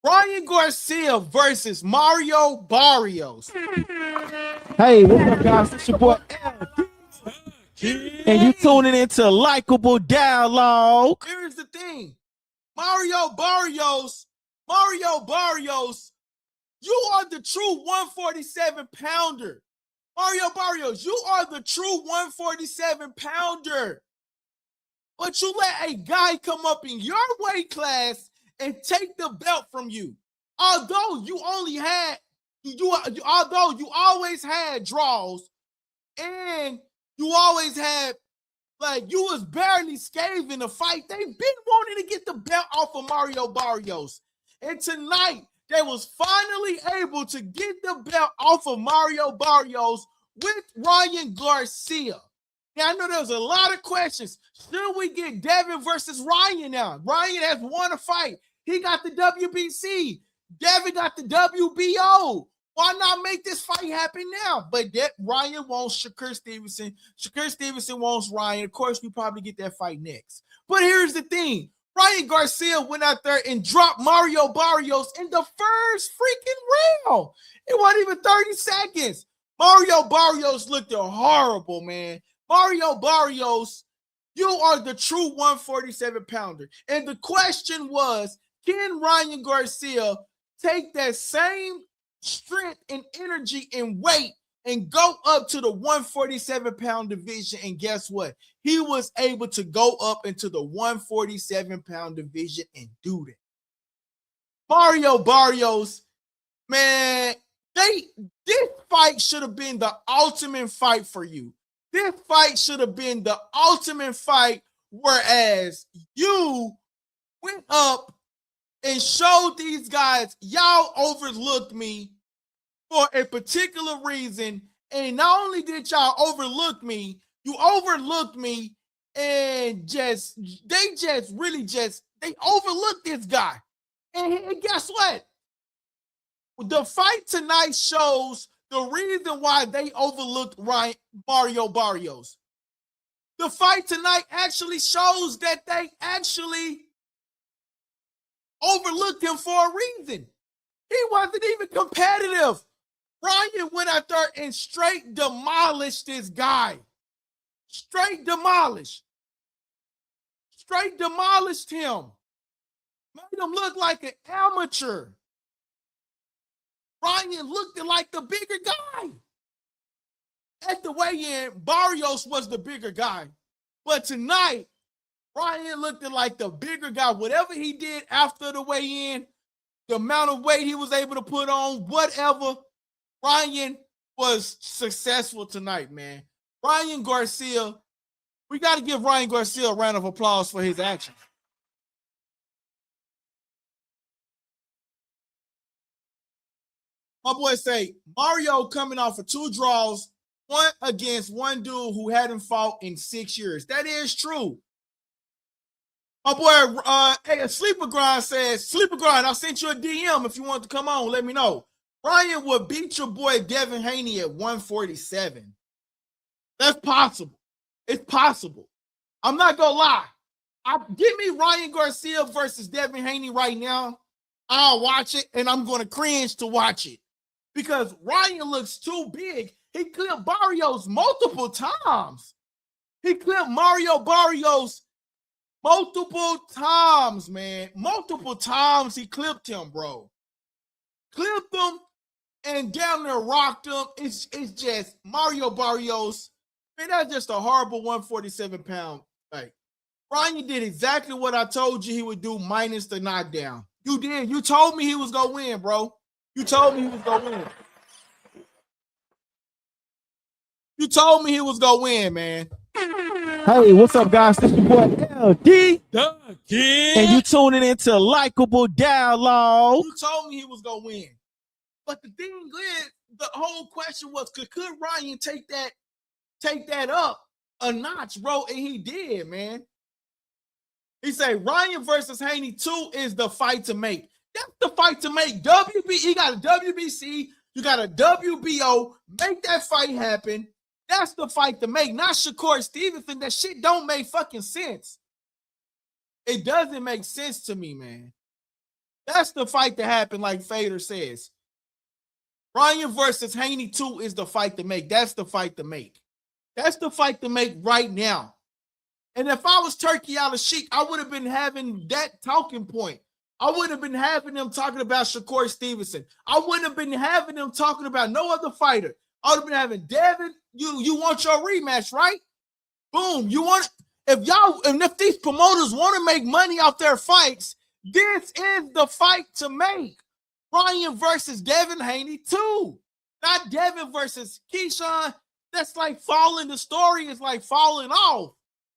Ryan Garcia versus Mario Barrios. Hey, what's up, guys? It's your boy and you tuning into Likable Dialogue. Here's the thing. Mario Barrios, you are the true 147 pounder. Mario Barrios, you are the true 147 pounder. But you let a guy come up in your weight class and take the belt from you. Although you only had, although you always had draws and you always had, like, you was barely scathed in the fight. They've been wanting to get the belt off of Mario Barrios. And tonight, they was finally able to get the belt off of Mario Barrios with Ryan Garcia. Now, I know there's a lot of questions. Should we get Devin versus Ryan now? Ryan has won a fight. He got the WBC. Devin got the WBO. Why not make this fight happen now? But that Ryan wants Shakur Stevenson. Shakur Stevenson wants Ryan. Of course, we probably get that fight next. But here's the thing. Ryan Garcia went out there and dropped Mario Barrios in the first freaking round. It wasn't even 30 seconds. Mario Barrios looked horrible, man. Mario Barrios, you are the true 147 pounder. And the question was, can Ryan Garcia take that same strength and energy and weight and go up to the 147 pound division? And guess what? He was able to go up into the 147 pound division and do that. Mario Barrios, man, this fight should have been the ultimate fight for you. This fight should have been the ultimate fight, whereas you went up and showed these guys, y'all overlooked me for a particular reason. And not only did y'all overlook me, you overlooked me and they overlooked this guy. And guess what? The fight tonight shows the reason why they overlooked Mario Barrios. The fight tonight actually shows that they actually overlooked him for a reason. He wasn't even competitive. Ryan went out there and straight demolished this guy. Straight demolished him. Made him look like an amateur. Ryan looked like the bigger guy. At the weigh-in, Barrios was the bigger guy. But tonight, Ryan looked like the bigger guy. Whatever he did after the weigh-in, the amount of weight he was able to put on, whatever, Ryan was successful tonight, man. Ryan Garcia, we got to give Ryan Garcia a round of applause for his action. My boy say, Mario coming off of 2 draws, one against one dude who hadn't fought in 6 years. That is true. My boy, Sleeper Grind says, Sleeper Grind, I sent you a DM if you want to come on. Let me know. Ryan would beat your boy Devin Haney at 147. That's possible. It's possible. I'm not going to lie. Give me Ryan Garcia versus Devin Haney right now. I'll watch it, and I'm going to cringe to watch it. Because Ryan looks too big. He clipped Barrios multiple times. He clipped Mario Barrios multiple times, man. Multiple times he clipped him, bro. Clipped him and down there rocked him. It's just Mario Barrios. Man, that's just a horrible 147 pound fight. Ryan did exactly what I told you he would do minus the knockdown. You did. You told me he was going to win, bro. You told me he was going to win. You told me he was going to win, man. Hey, what's up, guys? It's your boy LD. And you tuning into Likable Dialogue. You told me he was going to win. But the thing is, the whole question was, could Ryan take that up a notch, bro? And he did, man. He said Ryan versus Haney 2 is the fight to make. That's the fight to make. He got a WBC. You got a WBO. Make that fight happen. That's the fight to make. Not Shakur Stevenson. That shit don't make fucking sense. It doesn't make sense to me, man. That's the fight that happened, like Fader says. Ryan versus Haney 2 is the fight to make. That's the fight to make. That's the fight to make right now. And if I was Turkey Al-Sheikh, I would have been having that talking point. I wouldn't have been having them talking about Shakur Stevenson. I wouldn't have been having them talking about no other fighter. I would have been having Devin, you want your rematch, right? Boom. You want if these promoters want to make money off their fights, this is the fight to make. Ryan versus Devin Haney 2. Not Devin versus Keyshawn. That's like falling. The story is like falling off.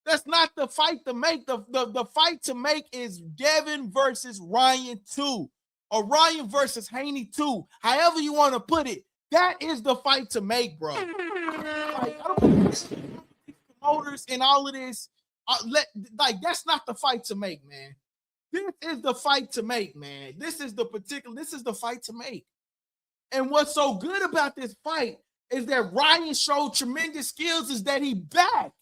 That's not the fight to make. The fight to make is Devin versus Ryan 2 or Ryan versus Haney 2. However you want to put it, that is the fight to make, bro. Like, I don't know promoters and all of this. That's not the fight to make, man. This is the fight to make, man. This is the fight to make. And what's so good about this fight is that Ryan showed tremendous skills, is that he back.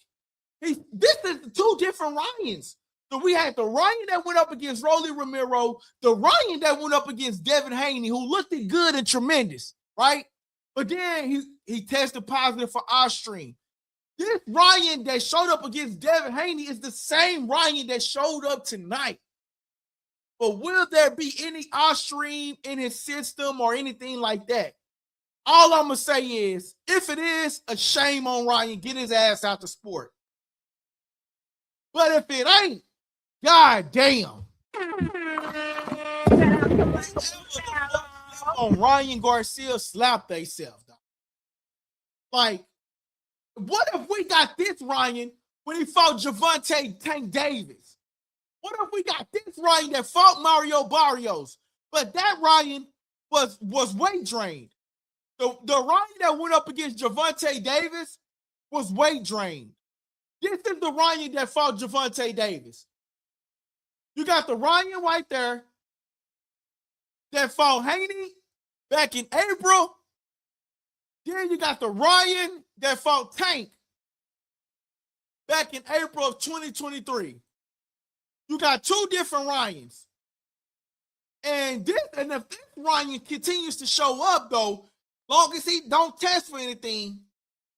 This is two different Ryans. So we had the Ryan that went up against Rolly Romero, the Ryan that went up against Devin Haney, who looked good and tremendous, right? But then he tested positive for Ostream. This Ryan that showed up against Devin Haney is the same Ryan that showed up tonight. But will there be any Ostream in his system or anything like that? All I'm going to say is, if it is, a shame on Ryan. Get his ass out the sport. But if it ain't, god damn. On Ryan Garcia slapped theyself. Like, what if we got this Ryan when he fought Javante Tank Davis? What if we got this Ryan that fought Mario Barrios, but that Ryan was weight drained? The Ryan that went up against Javante Davis was weight drained. This is the Ryan that fought Javante Davis. You got the Ryan right there that fought Haney back in April. Then you got the Ryan that fought Tank back in April of 2023. You got two different Ryans. And if this Ryan continues to show up, though, long as he don't test for anything,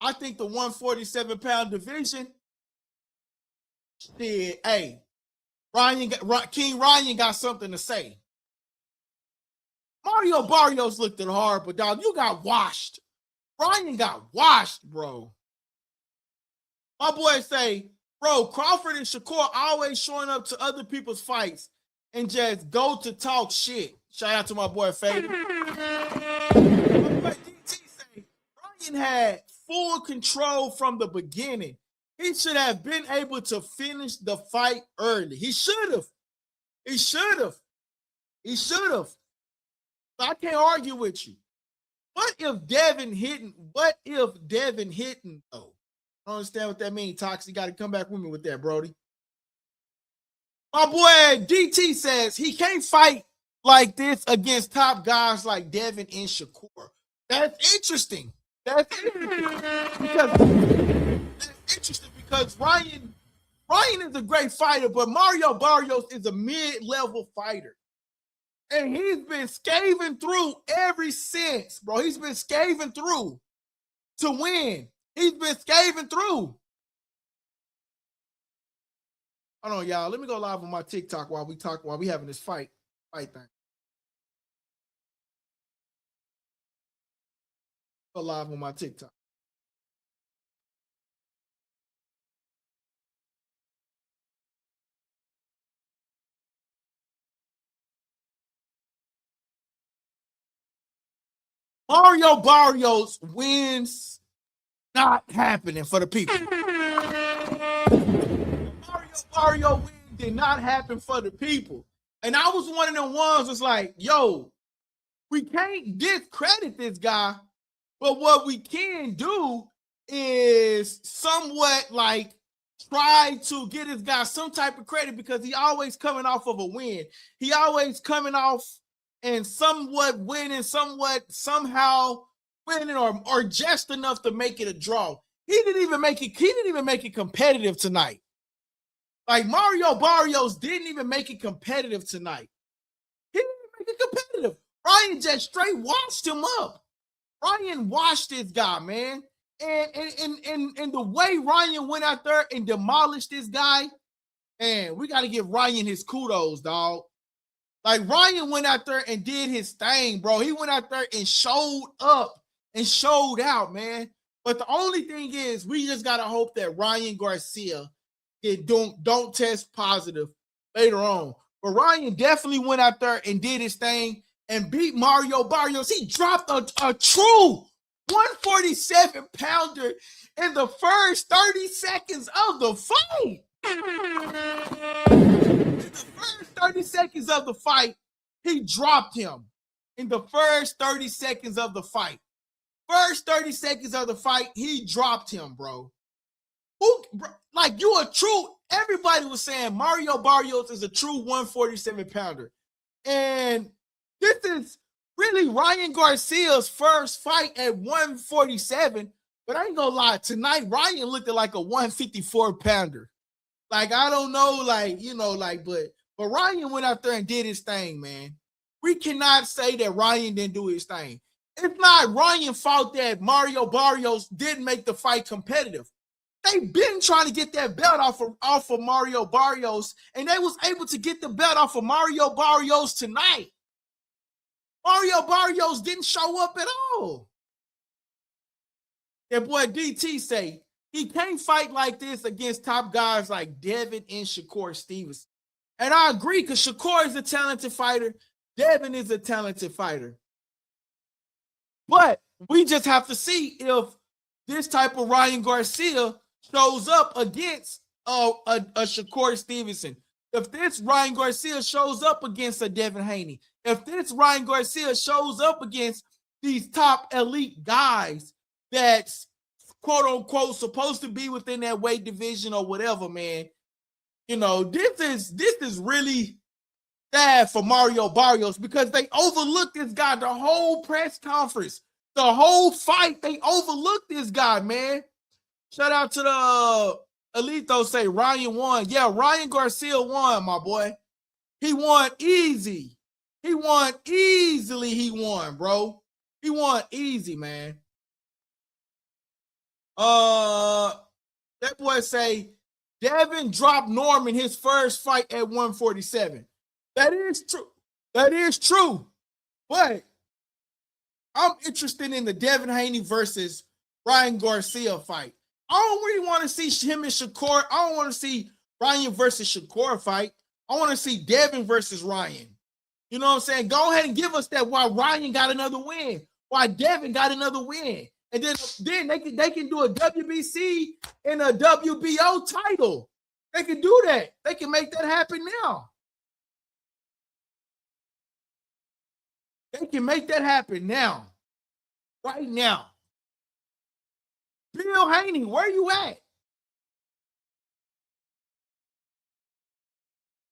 I think the 147-pound division, King Ryan got something to say. Mario Barrios looked at hard, but dog, you got washed. Ryan got washed, bro. My boy say, bro, Crawford and Shakur always showing up to other people's fights and just go to talk shit. Shout out to my boy Fader. Ryan had full control from the beginning. He should have been able to finish the fight early. He should have. So I can't argue with you. What if Devin hitting, though? I don't understand what that means, Tox. You got to come back with me with that, Brody. My boy DT says he can't fight like this against top guys like Devin and Shakur. That's interesting. That's interesting because Ryan is a great fighter, but Mario Barrios is a mid-level fighter. And he's been scaving through ever since, bro. He's been scaving through to win. He's been scaving through. Hold on, y'all. Let me go live on my TikTok while we having this fight thing. Go live on my TikTok. Mario Barrios wins not happening for the people. Mario win did not happen for the people. And I was one of them ones that's like, yo, we can't discredit this guy, but what we can do is somewhat like try to get this guy some type of credit because he always coming off of a win. He always coming off and somewhat winning, somehow winning or just enough to make it a draw. He didn't even make it competitive tonight. Like Mario Barrios didn't even make it competitive tonight. He didn't competitive. Ryan just straight washed him up. Ryan washed this guy, man. And the way Ryan went out there and demolished this guy, and we got to give Ryan his kudos, dog. Like, Ryan went out there and did his thing, bro. He went out there and showed up and showed out, man. But the only thing is, we just got to hope that Ryan Garcia don't test positive later on. But Ryan definitely went out there and did his thing and beat Mario Barrios. He dropped a true 147-pounder in the first 30 seconds of the fight. In the first 30 seconds of the fight, he dropped him. In the first 30 seconds of the fight. First 30 seconds of the fight, he dropped him, bro. Like, you a true, everybody was saying Mario Barrios is a true 147-pounder. And this is really Ryan Garcia's first fight at 147. But I ain't gonna lie, tonight Ryan looked like a 154-pounder. Like, I don't know, like, you know, like, but Ryan went out there and did his thing, man. We cannot say that Ryan didn't do his thing. It's not Ryan's fault that Mario Barrios didn't make the fight competitive. They've been trying to get that belt off of Mario Barrios, and they was able to get the belt off of Mario Barrios tonight. Mario Barrios didn't show up at all. That boy DT say he can't fight like this against top guys like Devin and Shakur Stevenson. And I agree, because Shakur is a talented fighter. Devin is a talented fighter. But we just have to see if this type of Ryan Garcia shows up against a Shakur Stevenson. If this Ryan Garcia shows up against a Devin Haney. If this Ryan Garcia shows up against these top elite guys that's quote unquote supposed to be within that weight division or whatever, man. You know, this is really sad for Mario Barrios, because they overlooked this guy the whole press conference, the whole fight. They overlooked this guy, man. Shout out to the Elito, say Ryan won. Yeah, Ryan Garcia won, my boy. He won easy. He won easily. He won, bro. He won easy, man. That boy say Devin dropped Norman his first fight at 147. That is true. That is true. But I'm interested in the Devin Haney versus Ryan Garcia fight. I don't really want to see him and Shakur. I don't want to see Ryan versus Shakur fight. I want to see Devin versus Ryan. You know what I'm saying? Go ahead and give us that, why Ryan got another win, why Devin got another win. And then they can do a WBC and a WBO title. They can do that. They can make that happen now. They can make that happen now. Right now. Bill Haney, where you at?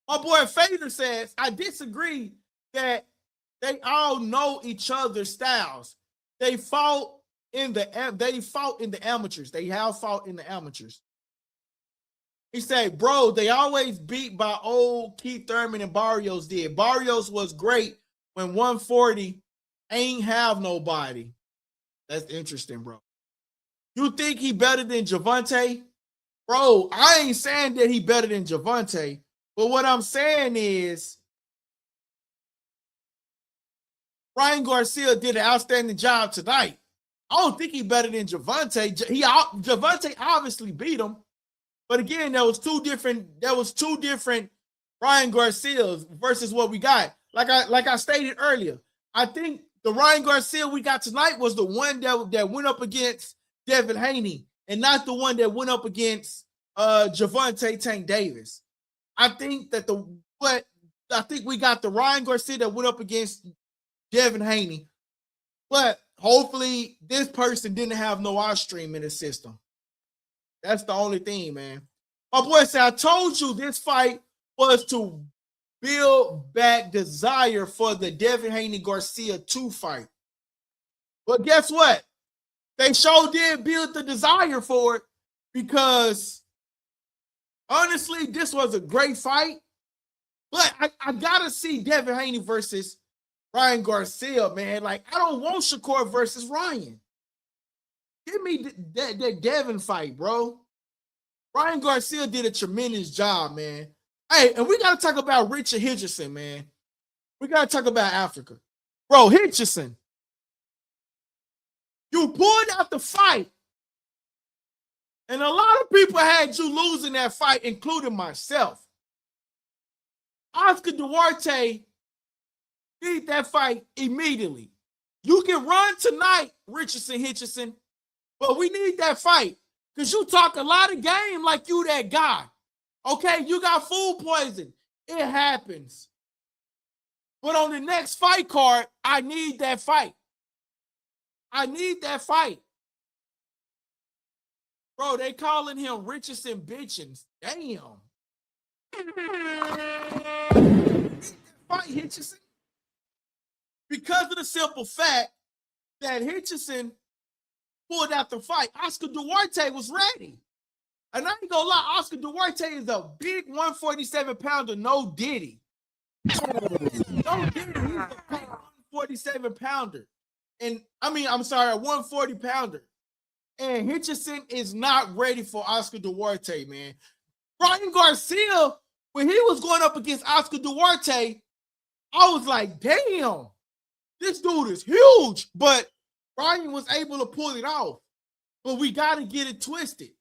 My boy Fader says, I disagree that they all know each other's styles. They fought in the amateurs. They have fought in the amateurs. He said, bro, they always beat by old Keith Thurman and Barrios did. Barrios was great when 140 ain't have nobody. That's interesting, bro. You think he better than Javante? Bro, I ain't saying that he better than Javante, but what I'm saying is Ryan Garcia did an outstanding job tonight. I don't think he better than Javante. Javante obviously beat him, but again, there was two different Ryan Garcias versus what we got. Like I stated earlier, I think the Ryan Garcia we got tonight was the one that went up against Devin Haney, and not the one that went up against Javante Tank Davis. I think we got the Ryan Garcia that went up against Devin Haney, but hopefully this person didn't have no Ostream in his system. That's the only thing, man. My boy said, I told you this fight was to build back desire for the Devin Haney Garcia 2 fight. But guess what? They sure did build the desire for it, because honestly, this was a great fight. But I gotta see Devin Haney versus Ryan Garcia, man. Like, I don't want Shakur versus Ryan. Give me that Devin fight, bro. Ryan Garcia did a tremendous job, man. Hey, and we got to talk about Richard Hitchison, man. We got to talk about Africa. Bro, Hitchison, you pulled out the fight. And a lot of people had you losing that fight, including myself. Oscar Duarte beat that fight immediately. You can run tonight, Richardson Hitchison, but we need that fight because you talk a lot of game like you that guy. Okay, you got food poison. It happens. But on the next fight card, I need that fight. I need that fight. Bro, they calling him Richardson bitchins. Damn. Fight Hitchison. Because of the simple fact that Hitchison pulled out the fight, Oscar Duarte was ready. And I ain't gonna lie, Oscar Duarte is a big 147-pounder, no diddy. No diddy, he's a big 147-pounder. And I'm sorry, a 140-pounder. And Hitchison is not ready for Oscar Duarte, man. Ryan Garcia, when he was going up against Oscar Duarte, I was like, damn, this dude is huge. But Ryan was able to pull it off. But we got to get it twisted.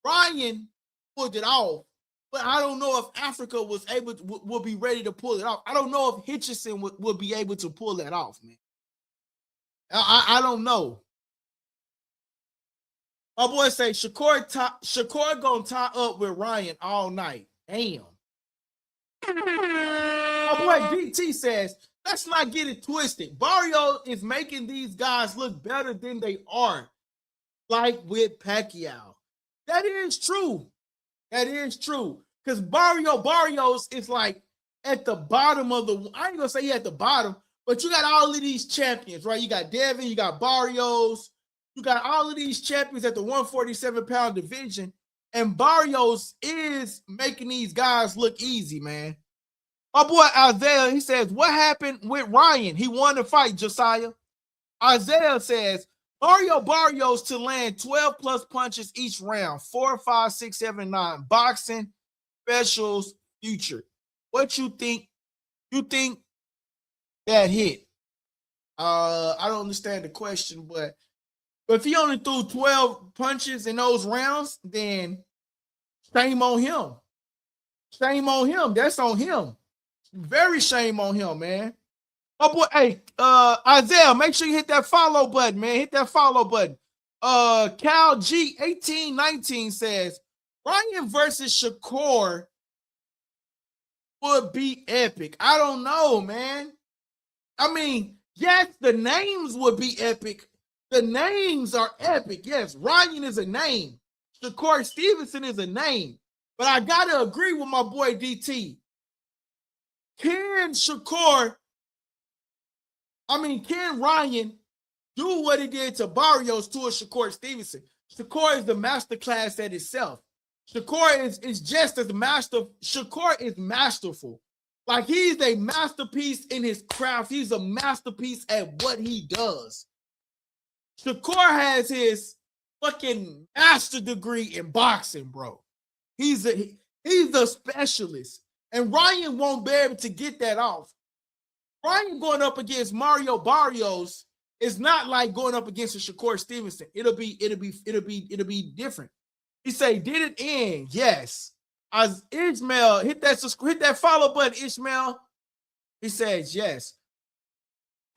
Ryan pulled it off, but I don't know if Africa will be ready to pull it off. I don't know if Hitchison will be able to pull that off, man. I don't know. My boy say Shakur gonna tie up with Ryan all night. Damn. My boy DT says, let's not get it twisted. Barrios is making these guys look better than they are, like with Pacquiao. That is true. That is true. Because Barrios is like at the bottom of the, I ain't gonna say he at the bottom, but you got all of these champions, right? You got Devin, you got Barrios, you got all of these champions at the 147-pound division, and Barrios is making these guys look easy, man. My boy Isaiah, he says, what happened with Ryan? He won the fight, Josiah. Isaiah says, Barrios to land 12-plus punches each round, 4, 5, 6, 7, 9. Boxing specials future. What you think? You think that hit? I don't understand the question, but if he only threw 12 punches in those rounds, then shame on him. Shame on him. That's on him. Very shame on him, man. Oh boy, hey, Isaiah, make sure you hit that follow button, man. Hit that follow button. Cal G 1819 says Ryan versus Shakur would be epic. I don't know, man. I mean, yes, the names would be epic. The names are epic. Yes, Ryan is a name. Shakur Stevenson is a name. But I gotta agree with my boy DT. Can Ryan do what he did to Barrios to a Shakur Stevenson? Shakur is the masterclass at itself. Shakur is just as Shakur is masterful. Like, he's a masterpiece in his craft. He's a masterpiece at what he does. Shakur has his fucking master degree in boxing, bro. He's a specialist. And Ryan won't be able to get that off. Ryan going up against Mario Barrios is not like going up against a Shakur Stevenson. It'll be different. He say, did it end? Yes. As Ishmael, hit that follow button, Ishmael. He says yes.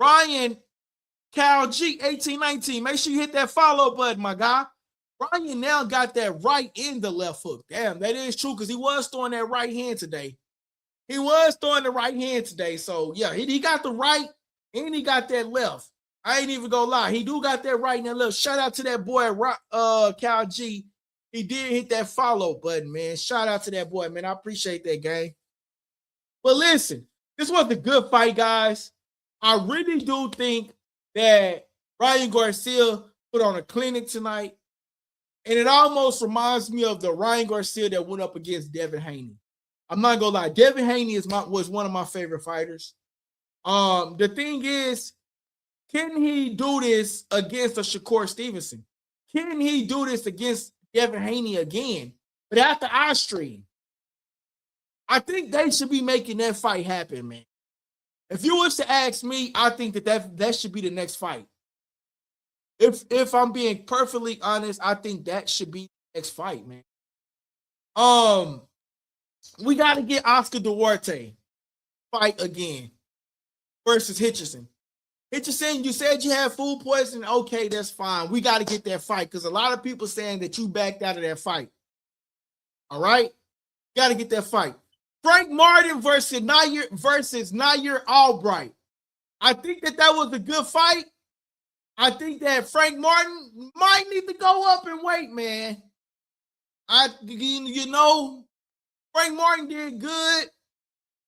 Ryan Cal G 1819. Make sure you hit that follow button, my guy. Ryan now got that right in the left hook. Damn, that is true because he was throwing that right hand today. He was throwing the right hand today. So, yeah, he got the right and he got that left. I ain't even gonna lie. He do got that right and that left. Shout out to that boy, Cal G. He did hit that follow button, man. Shout out to that boy, man. I appreciate that, gang. But listen, this was a good fight, guys. I really do think that Ryan Garcia put on a clinic tonight. And it almost reminds me of the Ryan Garcia that went up against Devin Haney. I'm not gonna lie. Devin Haney was one of my favorite fighters. The thing is, can he do this against a Shakur Stevenson? Can he do this against Devin Haney again? But after our stream, I think they should be making that fight happen, man. If you was to ask me, I think that should be the next fight. If I'm being perfectly honest, I think that should be the next fight, man. We got to get Oscar Duarte fight again versus Hitchison. Hitchison, you said you had food poisoning. Okay, that's fine. We got to get that fight because a lot of people saying that you backed out of that fight. All right? Got to get that fight. Frank Martin versus Nair Albright. I think that was a good fight. I think that Frank Martin might need to go up and wait, man. Frank Martin did good.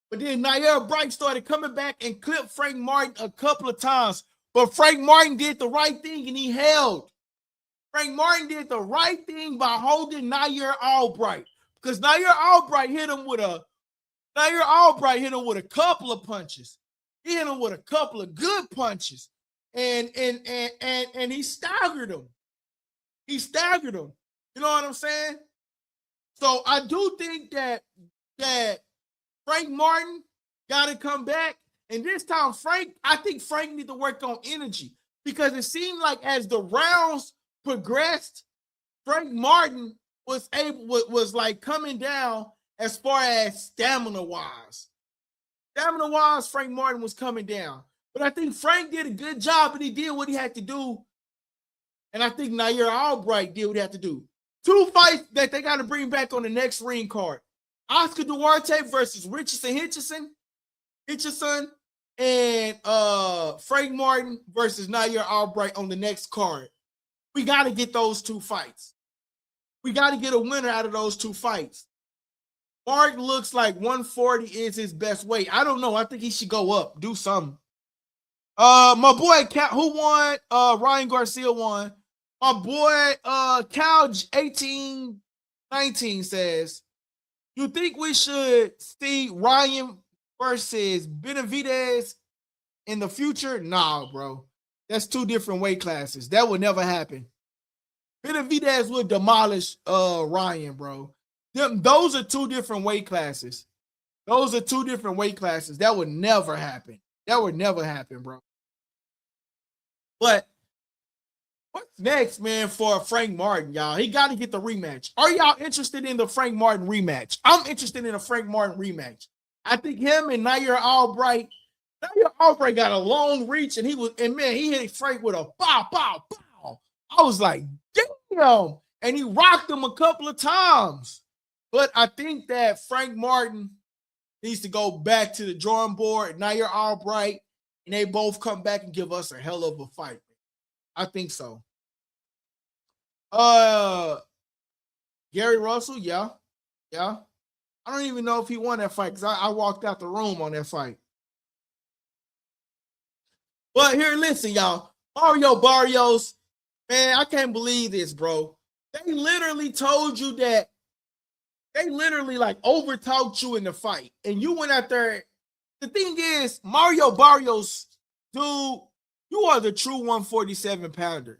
But then Nair Bright started coming back and clipped Frank Martin a couple of times. But Frank Martin did the right thing and he held. Frank Martin did the right thing by holding Nair Albright. Because Nair Albright hit him with a couple of punches. He hit him with a couple of good punches. And he staggered him. You know what I'm saying? So I do think that Frank Martin got to come back. And this time, I think Frank need to work on energy because it seemed like as the rounds progressed, Frank Martin was like coming down as far as stamina-wise. Stamina-wise, Frank Martin was coming down. But I think Frank did a good job and he did what he had to do. And I think Nair Albright did what he had to do. 2 fights that they got to bring back on the next ring card. Oscar Duarte versus Hitchison, and Frank Martin versus Nair Albright on the next card. We got to get those 2 fights. We got to get a winner out of those 2 fights. Martin looks like 140 is his best weight. I don't know. I think he should go up, do something. My boy, who won? Ryan Garcia won. My boy, Cal 1819 says, you think we should see Ryan versus Benavidez in the future? Nah, bro. That's 2 different weight classes. That would never happen. Benavidez would demolish Ryan, bro. Those are 2 different weight classes. That would never happen. Bro. But what's next, man, for Frank Martin, y'all? He got to get the rematch. Are y'all interested in the Frank Martin rematch? I'm interested in a Frank Martin rematch. I think him and Nair Albright got a long reach, and he hit Frank with a bow, bow, bow. I was like, damn. And he rocked him a couple of times. But I think that Frank Martin needs to go back to the drawing board, Nair Albright, and they both come back and give us a hell of a fight. I think so. Gary Russell, yeah. I don't even know if he won that fight because I walked out the room on that fight. But here, listen, y'all. Barrios, man, I can't believe this, bro. They literally told you that. They literally like overtalked you in the fight, and you went out there. The thing is, Barrios, dude, you are the true 147 pounder,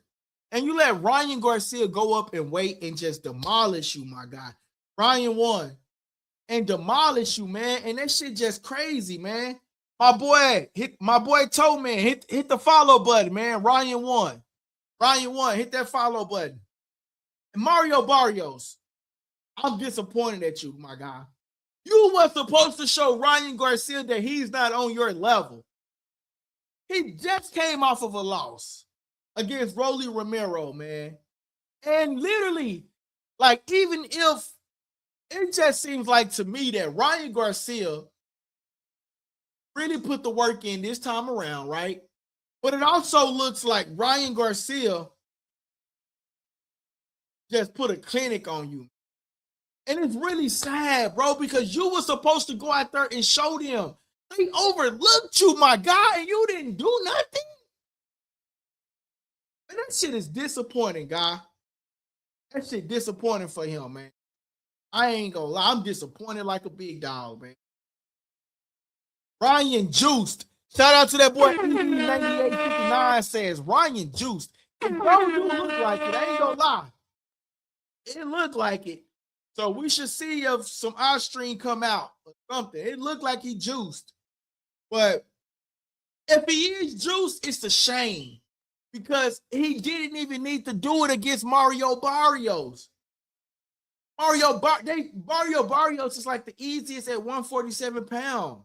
and you let Ryan Garcia go up and wait and just demolish you, my guy. Ryan won and demolish you, man, and that shit just crazy, man. My boy Toe Man, hit the follow button, man. Ryan won. Hit that follow button. And Barrios. I'm disappointed at you, my guy. You were supposed to show Ryan Garcia that he's not on your level. He just came off of a loss against Rolly Romero, man. And literally, like, even if it just seems like to me that Ryan Garcia really put the work in this time around, right? But it also looks like Ryan Garcia just put a clinic on you. And it's really sad, bro, because you were supposed to go out there and show them. They overlooked you, my guy, and you didn't do nothing. And that shit is disappointing, guy. That shit disappointing for him, man. I ain't gonna lie. I'm disappointed like a big dog, man. Ryan juiced. Shout out to that boy ED9859 says Ryan juiced. It don't do look like it. I ain't gonna lie. It looked like it. So we should see if some stream come out or something. It looked like he juiced. But if he is juiced, it's a shame. Because he didn't even need to do it against Mario Barrios. Mario Barrios is like the easiest at 147 pounds.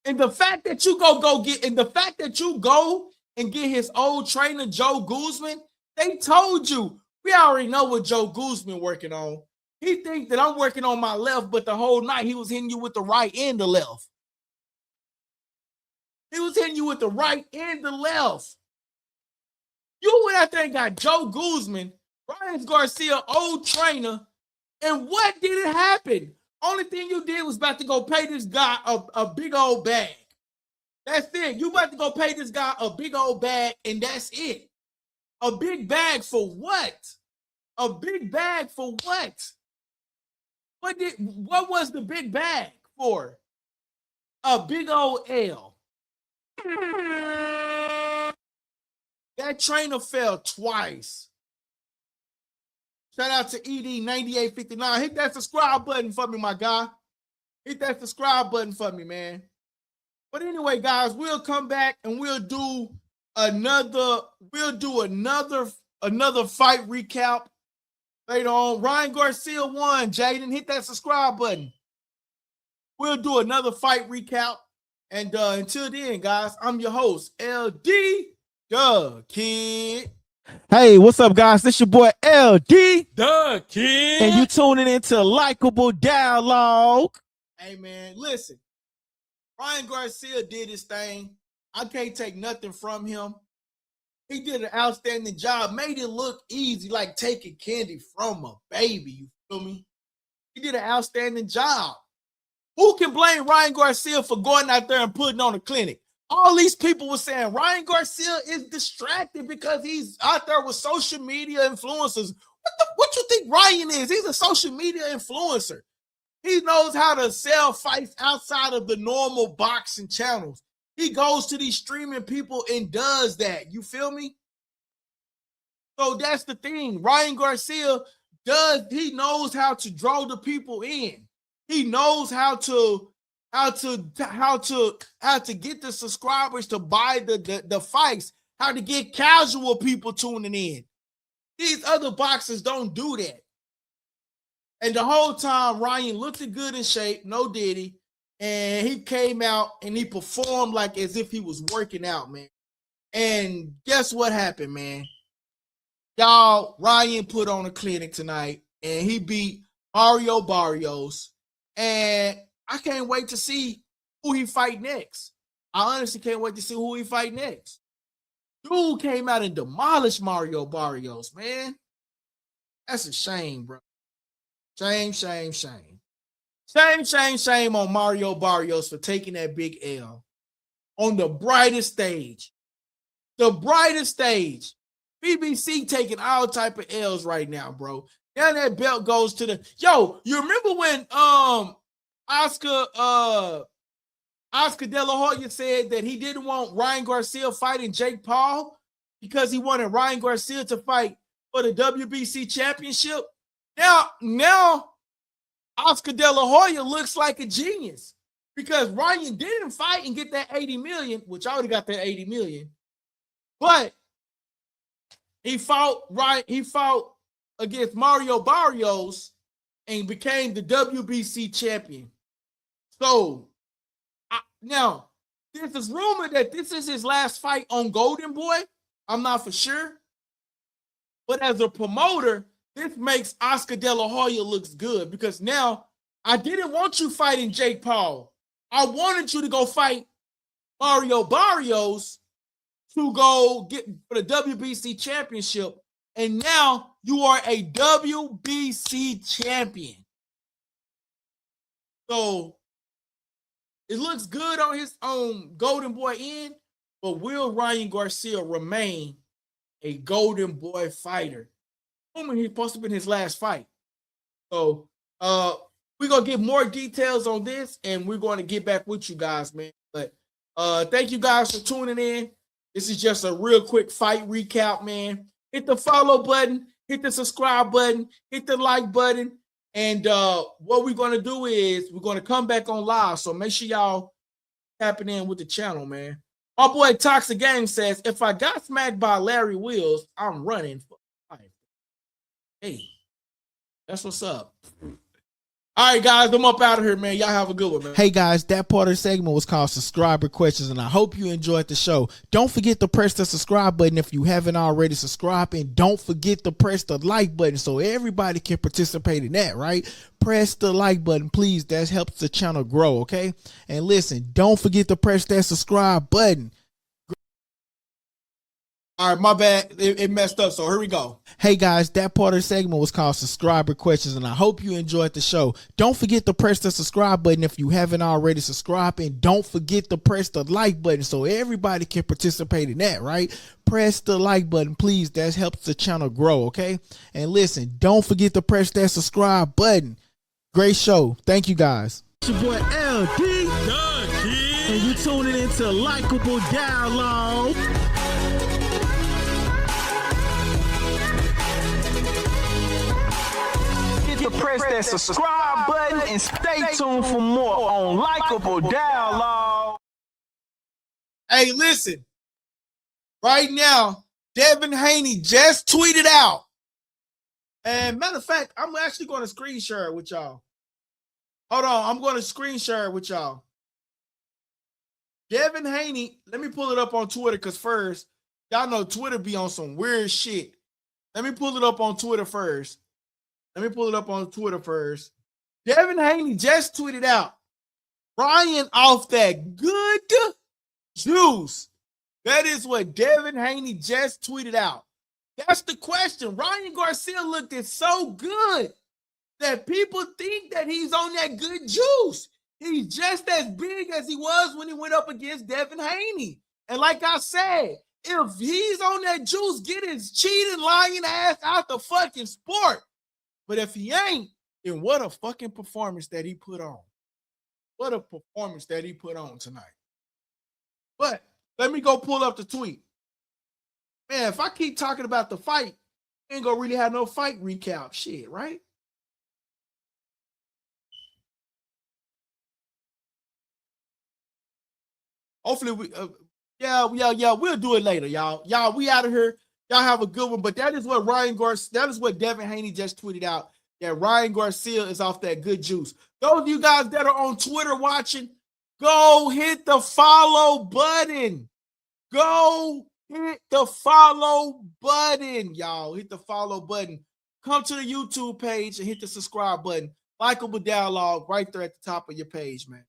And the fact that you go and get his old trainer, Joe Guzman, they told you, we already know what Joe Guzman working on. He thinks that I'm working on my left, but the whole night he was hitting you with the right and the left. He was hitting you with the right and the left. You went out there and got Joe Guzman, Ryan Garcia, old trainer, and what did it happen? Only thing you did was about to go pay this guy a big old bag. That's it. You about to go pay this guy a big old bag, and that's it. A big bag for what? A big bag for what? What was the big bag for? A big old L. That trainer fell twice. Shout out to ED9859. Hit that subscribe button for me, my guy. Hit that subscribe button for me, man. But anyway, guys, we'll come back and we'll do another fight recap later on. Ryan Garcia won. Jaden, hit that subscribe button. We'll do another fight recap. And until then, guys, I'm your host, LD the Kid. Hey, what's up, guys? This your boy LD the Kid. And you tuning into Likable Dialogue. Hey, man, listen. Ryan Garcia did his thing. I can't take nothing from him. He did an outstanding job. Made it look easy, like taking candy from a baby. You feel me? He did an outstanding job. Who can blame Ryan Garcia for going out there and putting on a clinic? All these people were saying Ryan Garcia is distracted because he's out there with social media influencers. What you think Ryan is? He's a social media influencer. He knows how to sell fights outside of the normal boxing channels. He goes to these streaming people and does that. You feel me? So that's the thing. Ryan Garcia he knows how to draw the people in. He knows how to get the subscribers to buy the fights, how to get casual people tuning in. These other boxers don't do that. And the whole time, Ryan looked good in shape, no diddy, and he came out and he performed like as if he was working out, man. And guess what happened, man? Y'all, Ryan put on a clinic tonight, and he beat Mario Barrios, and I can't wait to see who he fight next. I honestly can't wait to see who he fight next. Dude came out and demolished Mario Barrios, man. That's a shame, bro. Shame, shame, shame. Shame, shame, shame on Mario Barrios for taking that big L on the brightest stage. The brightest stage. BBC taking all type of L's right now, bro. Now that belt goes to the... Yo, you remember when Oscar De La Hoya said that he didn't want Ryan Garcia fighting Jake Paul because he wanted Ryan Garcia to fight for the WBC championship? Now Oscar De La Hoya looks like a genius because Ryan didn't fight and get that 80 million, which I already got that 80 million, but he fought against Mario Barrios and became the WBC champion. So now there's this rumor that this is his last fight on Golden Boy. I'm not for sure, but as a promoter, this makes Oscar De La Hoya looks good because now I didn't want you fighting Jake Paul. I wanted you to go fight Mario Barrios to go get for the WBC championship. And now you are a WBC champion. So it looks good on his own Golden Boy end, but will Ryan Garcia remain a Golden Boy fighter? He's supposed to be in his last fight. So we're going to get more details on this, and we're going to get back with you guys, man. But Thank you guys for tuning in. This is just a real quick fight recap, man. Hit the follow button, hit the subscribe button, hit the like button. And what we're going to do is we're going to come back on live. So make sure y'all tapping in with the channel, man. My boy Toxic Game says, if I got smacked by Larry Wheels, I'm running for life. Hey, that's what's up. All right, guys, I'm up out of here, man. Y'all have a good one, man. Hey, guys, that part of the segment was called Subscriber Questions, and I hope you enjoyed the show. Don't forget to press the subscribe button if you haven't already subscribed, and don't forget to press the like button so everybody can participate in that, right? Press the like button, please. That helps the channel grow, okay? And listen, don't forget to press that subscribe button. All right, my bad. It messed up, so here we go. Hey, guys, that part of the segment was called Subscriber Questions, and I hope you enjoyed the show. Don't forget to press the subscribe button if you haven't already subscribed, and don't forget to press the like button so everybody can participate in that, right? Press the like button, please. That helps the channel grow, okay? And listen, don't forget to press that subscribe button. Great show. Thank you, guys. It's your boy LD, and you tuning into Likable Dialogue. Press that subscribe button and stay tuned for more on Likable Dialogue. Hey, listen. Right now, Devin Haney just tweeted out. And matter of fact, I'm actually going to screen share it with y'all. Hold on. I'm going to screen share it with y'all. Devin Haney, let me pull it up on Twitter because first, y'all know Twitter be on some weird shit. Let me pull it up on Twitter first. Devin Haney just tweeted out, Ryan off that good juice. That is what Devin Haney just tweeted out. That's the question. Ryan Garcia looked at so good that people think that he's on that good juice. He's just as big as he was when he went up against Devin Haney. And like I said, if he's on that juice, get his cheating, lying ass out the fucking sport. But if he ain't, then what a fucking performance that he put on. What a performance that he put on tonight. But let me go pull up the tweet. Man, if I keep talking about the fight, ain't gonna really have no fight recap shit, right? Hopefully we'll do it later, y'all. Y'all, we out of here. Y'all have a good one. But that is what Devin Haney just tweeted out. That Ryan Garcia is off that good juice. Those of you guys that are on Twitter watching, go hit the follow button. Go hit the follow button, y'all. Hit the follow button. Come to the YouTube page and hit the subscribe button. Likable Dialogue right there at the top of your page, man.